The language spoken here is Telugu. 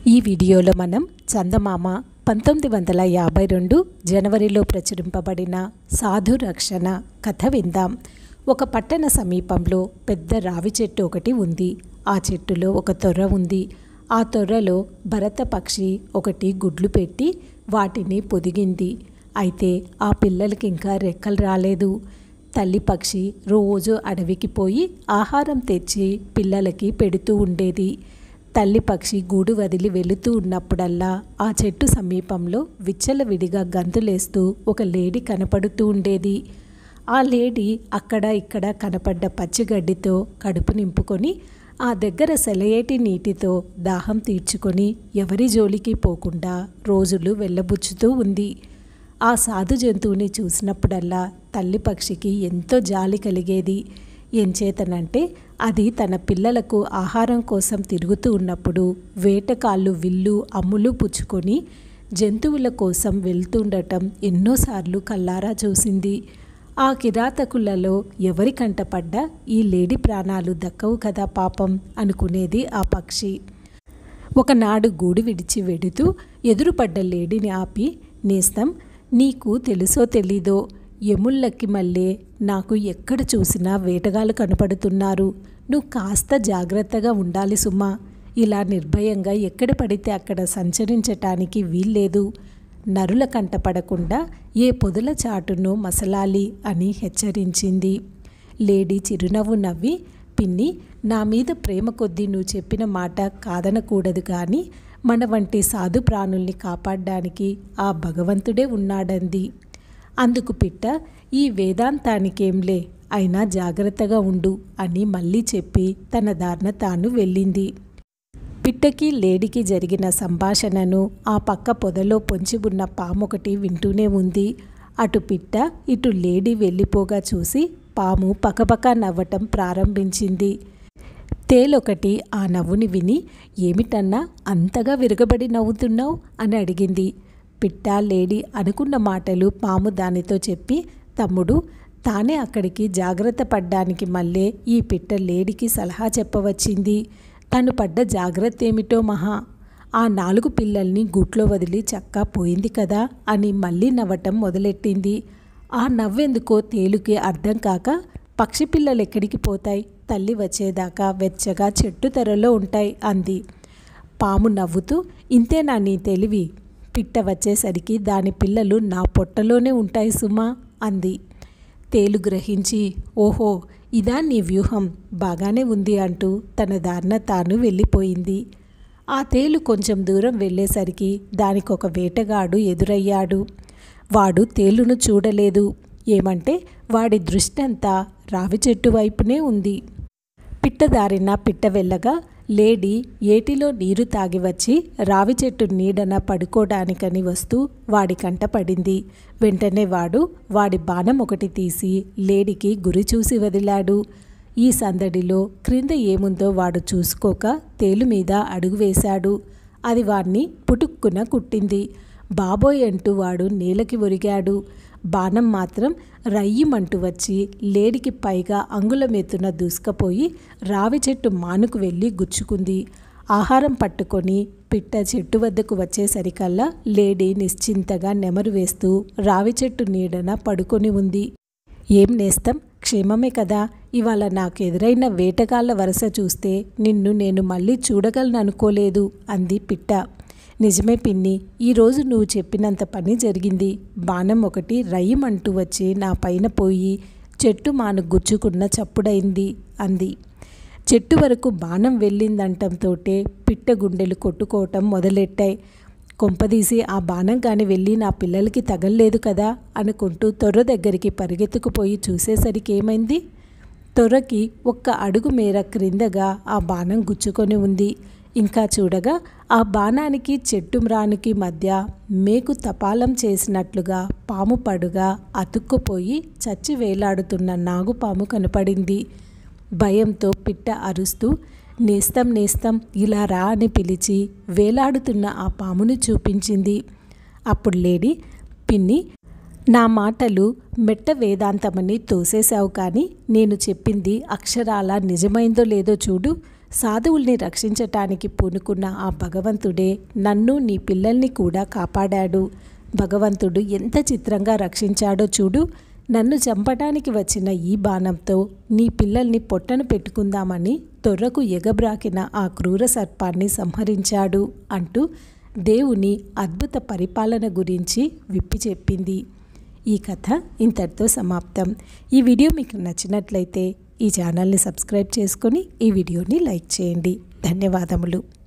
ఈ వీడియోలో మనం చందమామ 1952 జనవరిలో ప్రచురింపబడిన సాధు రక్షణ కథ విందాం. ఒక పట్టణ సమీపంలో పెద్ద రావి చెట్టు ఒకటి ఉంది. ఆ చెట్టులో ఒక తొర్ర ఉంది. ఆ తొర్రలో భరత పక్షి ఒకటి గుడ్లు పెట్టి వాటిని పొదిగింది. అయితే ఆ పిల్లలకి ఇంకా రెక్కలు రాలేదు. తల్లి పక్షి రోజు అడవికి పోయి ఆహారం తెచ్చి పిల్లలకి పెడుతూ ఉండేది. తల్లి పక్షి గూడు వదిలి వెళుతూ ఉన్నప్పుడల్లా ఆ చెట్టు సమీపంలో విచ్చలవిడిగా గంతులేస్తూ ఒక లేడీ కనపడుతూ ఉండేది. ఆ లేడీ అక్కడ ఇక్కడ కనపడ్డ పచ్చిగడ్డితో కడుపు నింపుకొని ఆ దగ్గర సెలయేటి నీటితో దాహం తీర్చుకొని ఎవరి జోలికి పోకుండా రోజులు వెళ్ళబుచ్చుతూ ఉంది. ఆ సాధు జంతువుని చూసినప్పుడల్లా తల్లి పక్షికి ఎంతో జాలి కలిగేది. ఎంచేతనంటే అది తన పిల్లలకు ఆహారం కోసం తిరుగుతూ ఉన్నప్పుడు వేటకాళ్ళు విల్లు అమ్ములు పుచ్చుకొని జంతువుల కోసం వెళ్తుండటం ఎన్నోసార్లు కల్లారా చూసింది. ఆ కిరాతకులలో ఎవరి కంటపడ్డా ఈ లేడీ ప్రాణాలు దక్కవు కదా పాపం అనుకునేది ఆ పక్షి. ఒకనాడు గూడు విడిచి వెడుతూ ఎదురుపడ్డ లేడీని ఆపి, నేస్తం, నీకు తెలుసో తెలీదో ఎముళ్ళకి మళ్ళీ నాకు ఎక్కడ చూసినా వేటగాళ్ళు కనపడుతున్నారు. నువ్వు కాస్త జాగ్రత్తగా ఉండాలి సుమా. ఇలా నిర్భయంగా ఎక్కడ పడితే అక్కడ సంచరించటానికి వీల్లేదు. నరుల కంటపడకుండా ఏ పొదల చాటునో మసలాలి అని హెచ్చరించింది. లేడీ చిరునవ్వు నవ్వి, పిన్ని, నా మీద ప్రేమ కొద్దీ నువ్వు చెప్పిన మాట కాదనకూడదు, కానీ మన వంటి సాధు ప్రాణుల్ని కాపాడడానికి ఆ భగవంతుడే ఉన్నాడంది. అందుకు పిట్ట, ఈ వేదాంతానికేంలే, అయినా జాగ్రత్తగా ఉండు అని మళ్ళీ చెప్పి తన దారిన తాను వెళ్ళింది. పిట్టకి లేడీకి జరిగిన సంభాషణను ఆ పక్క పొదలో పొంచి ఉన్న పామొకటి వింటూనే ఉంది. అటు పిట్ట ఇటు లేడీ వెళ్ళిపోగా చూసి పాము పకపక నవ్వటం ప్రారంభించింది. తేలొకటి ఆ నవ్వుని విని, ఏమిటన్నా అంతగా విరగబడి నవ్వుతున్నావు అని అడిగింది. పిట్ట లేడీ అనుకున్న మాటలు పాము దానితో చెప్పి, తమ్ముడు, తానే అక్కడికి జాగ్రత్త పడ్డానికి మళ్ళీ ఈ పిట్ట లేడీకి సలహా చెప్పవచ్చింది. తను పడ్డ జాగ్రత్త ఏమిటో మహా, ఆ 4 పిల్లల్ని గూట్లో వదిలి చక్కా పోయింది కదా అని మళ్ళీ నవ్వటం మొదలెట్టింది. ఆ నవ్వెందుకో తేలుకి అర్థం కాక, పక్షి పిల్లలు ఎక్కడికి పోతాయి, తల్లి వచ్చేదాకా వెచ్చగా చెట్టు తెరలో ఉంటాయి అంది. పాము నవ్వుతూ, ఇంతేనా నీ తెలివి? పిట్ట వచ్చేసరికి దాని పిల్లలు నా పొట్టలోనే ఉంటాయి సుమా అంది. తేలు గ్రహించి, ఓహో, ఇదా నీ వ్యూహం, బాగానే ఉంది అంటూ తన దారిన తాను వెళ్ళిపోయింది. ఆ తేలు కొంచెం దూరం వెళ్ళేసరికి దానికొక వేటగాడు ఎదురయ్యాడు. వాడు తేలును చూడలేదు. ఏమంటే వాడి దృష్టంతా రావి చెట్టు వైపునే ఉంది. పిట్ట దారిన పిట్ట వెళ్ళగా లేడీ ఏటిలో నీరు తాగి వచ్చి రావి చెట్టు నీడన పడుకోవడానికని వస్తూ వాడి కంట పడింది. వెంటనే వాడి బాణం ఒకటి తీసి లేడీకి గురి చూసి వదిలాడు. ఈ సందడిలో క్రింద ఏముందో వాడు చూసుకోక తేలు మీద అడుగు వేశాడు. అది వాణ్ణి పుటుక్కున కుట్టింది. బాబోయ్ అంటూ వాడు నేలకి ఒరిగాడు. బాణం మాత్రం రయ్యమంటూ వచ్చి లేడికి పైగా అంగుళమెత్తున దూసుకుపోయి రావి చెట్టు మానుకు వెళ్ళి గుచ్చుకుంది. ఆహారం పట్టుకొని పిట్ట చెట్టు వద్దకు వచ్చేసరికల్లా లేడీ నిశ్చింతగా నెమరు వేస్తూ రావి చెట్టు నీడన పడుకొని ఉంది. ఏం నేస్తం, క్షేమమే కదా? ఇవాళ నాకు ఎదురైన వేటగాళ్ళ వరస చూస్తే నిన్ను నేను మళ్ళీ చూడగలను అనుకోలేదు అంది పిట్ట. నిజమే పిన్ని, ఈరోజు నువ్వు చెప్పినంత పని జరిగింది. బాణం ఒకటి రయ్యమంటూ వచ్చి నా పైన పోయి చెట్టు మాను గుచ్చుకున్న చప్పుడైంది అంది. చెట్టు వరకు బాణం వెళ్ళిందంటంతోటే పిట్ట గుండెలు కొట్టుకోవటం మొదలెట్టాయి. కొంపదీసి ఆ బాణం కాని వెళ్ళి నా పిల్లలకి తగల్లేదు కదా అనుకుంటూ తొర్ర దగ్గరికి పరిగెత్తుకుపోయి చూసేసరికి ఏమైంది? తొర్రకి ఒక్క అడుగు మేర క్రిందగా ఆ బాణం గుచ్చుకొని ఉంది. ఇంకా చూడగా ఆ బాణానికి చెట్టు మ్రానుకి మధ్య మేకు తపాలం చేసినట్లుగా పాము పడుగా అతుక్కుపోయి చచ్చి వేలాడుతున్న నాగుపాము కనపడింది. భయంతో పిట్ట అరుస్తూ, నేస్తం నేస్తం, ఇలా రా అని పిలిచి వేలాడుతున్న ఆ పాముని చూపించింది. అప్పుడు లేడీ, పిన్ని, నా మాటలు మెట్ట వేదాంతమని తోసేశావు, కానీ నేను చెప్పింది అక్షరాల నిజమైందో లేదో చూడు. సాధువుల్ని రక్షించటానికి పూనుకున్న ఆ భగవంతుడే నన్ను నీ పిల్లల్ని కూడా కాపాడాడు. భగవంతుడు ఎంత చిత్రంగా రక్షించాడో చూడు. నన్ను చంపటానికి వచ్చిన ఈ బాణంతో నీ పిల్లల్ని పొట్టను పెట్టుకుందామని తొర్రకు ఎగబ్రాకిన ఆ క్రూర సర్పాన్ని సంహరించాడు అంటూ దేవుని అద్భుత పరిపాలన గురించి విప్పి చెప్పింది. ఈ కథ ఇంతటితో సమాప్తం. ఈ వీడియో మీకు నచ్చినట్లయితే ఈ ఛానల్ని సబ్స్క్రైబ్ చేసుకొని ఈ వీడియోని లైక్ చేయండి. ధన్యవాదములు.